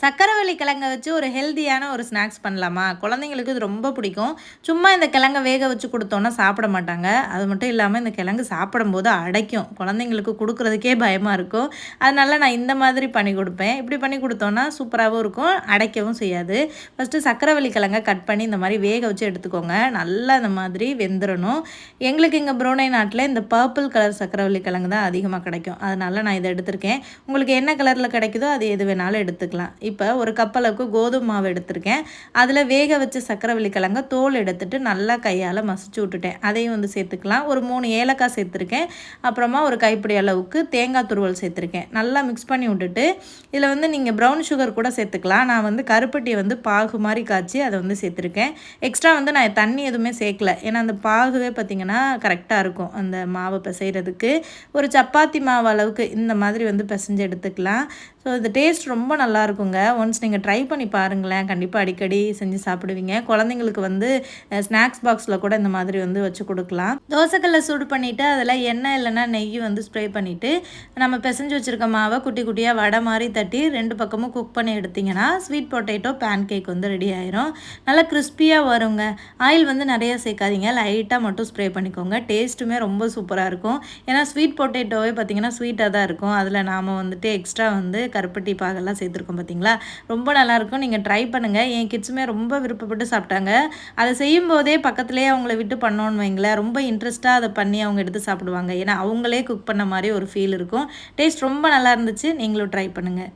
சக்கரவள்ளி கிழங்க வச்சு ஒரு ஹெல்தியான ஒரு ஸ்நாக்ஸ் பண்ணலாமா? குழந்தைங்களுக்கு இது ரொம்ப பிடிக்கும். சும்மா இந்த கிழங்க வேக வச்சு குடுத்தோம்னா சாப்பிட மாட்டாங்க. அது மட்டும் இல்லாம இந்த கிழங்கு சாப்பிடும்போது அடைக்கும். குழந்தைங்களுக்கு குடுக்குறதுக்கே பயமா இருக்கும். அதனால நான் இந்த மாதிரி பண்ணி குடுப்பேன். இப்படி பண்ணி குடுத்தோம்னா சூப்பராவும் இருக்கும். அடைக்கவும் செய்யாது. ஃபர்ஸ்ட்டு சக்கரவள்ளி கிழங்க கட் பண்ணி இந்த மாரி வேக வச்சு எடுத்துக்கோங்க. நல்லா இந்த மாதிரி வெந்துரணும். எங்களுக்கு இங்க புருனை நாட்ல இந்த பர்பிள் கலர் சக்கரவள்ளி கிழங்கு தான் அதிகமா கிடைக்கும். அதனால நான் இத எடுத்திருக்கேன். உங்களுக்கு என்ன கலர்ல கிடைக்குதோ அது எது வேணாலும் எடுத்துக்கலாம். இப்போ ஒரு கப் அளவுக்கு கோதுமை மாவு எடுத்திருக்கேன். அதில் வேக வச்ச சக்கரவள்ளி கிழங்க தோல் எடுத்துட்டு நல்லா கையால் மசிச்சு விட்டுட்டேன். அதையும் வந்து சேர்த்துக்கலாம். ஒரு 3 ஏலக்காய் சேர்த்துருக்கேன். அப்புறமா ஒரு கைப்பிடி அளவுக்கு தேங்காய் துருவல் சேர்த்துருக்கேன். நல்லா மிக்ஸ் பண்ணி விட்டுட்டு இதில் வந்து நீங்கள் ப்ரௌன் சுகர் கூட சேர்த்துக்கலாம். நான் வந்து கருப்பட்டியை வந்து பாகு மாதிரி காய்ச்சி அதை வந்து சேர்த்துருக்கேன். எக்ஸ்ட்ரா வந்து நான் தண்ணி எதுவுமே சேர்க்கல. ஏன்னா அந்த பாகுவே பார்த்திங்கன்னா கரெக்டாக இருக்கும் அந்த மாவை பிசைகிறதுக்கு. ஒரு சப்பாத்தி மாவு அளவுக்கு இந்த மாதிரி வந்து பிசைஞ்சு எடுத்துக்கலாம். ஸோ இந்த டேஸ்ட் ரொம்ப நல்லா இருக்குங்க. ஒன்ஸ் நீங்கள் ட்ரை பண்ணி பாருங்களேன். கண்டிப்பாக அடிக்கடி செஞ்சு சாப்பிடுவீங்க. குழந்தைங்களுக்கு வந்து ஸ்நாக்ஸ் பாக்ஸில் கூட இந்த மாதிரி வந்து வச்சு கொடுக்கலாம். தோசைக்கல்லை சூடு பண்ணிவிட்டு அதில் எண்ணெய் இல்லைன்னா நெய் வந்து ஸ்ப்ரே பண்ணிவிட்டு நம்ம பிசைஞ்சு வச்சுருக்க மாவை குட்டி குட்டியாக வடை மாதிரி தட்டி 2 பக்கமும் குக் பண்ணி எடுத்திங்கன்னா ஸ்வீட் பொட்டேட்டோ பேன் கேக் வந்து ரெடி ஆயிரும். நல்லா கிறிஸ்பியாக வருங்க. ஆயில் வந்து நிறையா சேர்க்காதீங்க. லைட்டாக மட்டும் ஸ்ப்ரே பண்ணிக்கோங்க. டேஸ்ட்டுமே ரொம்ப சூப்பராக இருக்கும். ஏன்னா ஸ்வீட் பொட்டேட்டோவே பார்த்திங்கன்னா ஸ்வீட்டாக தான் இருக்கும். அதில் நாம் வந்துட்டு எக்ஸ்ட்ரா வந்து கருப்பட்டி பாகெல்லாம் சேர்த்துருக்கோம் பார்த்தீங்களா? ரொம்ப நல்லாயிருக்கும். நீங்கள் ட்ரை பண்ணுங்கள். என் கிட்ஸுமே ரொம்ப விருப்பப்பட்டு சாப்பிட்டாங்க. அதை செய்யும்போதே பக்கத்துலேயே அவங்கள விட்டு பண்ணோன்னு வைங்களேன், ரொம்ப இன்ட்ரெஸ்ட்டாக அதை பண்ணி அவங்க எடுத்து சாப்பிடுவாங்க. ஏன்னா அவங்களே குக் பண்ண மாதிரி ஒரு ஃபீல் இருக்கும். டேஸ்ட் ரொம்ப நல்லா இருந்துச்சு. நீங்களும் ட்ரை பண்ணுங்கள்.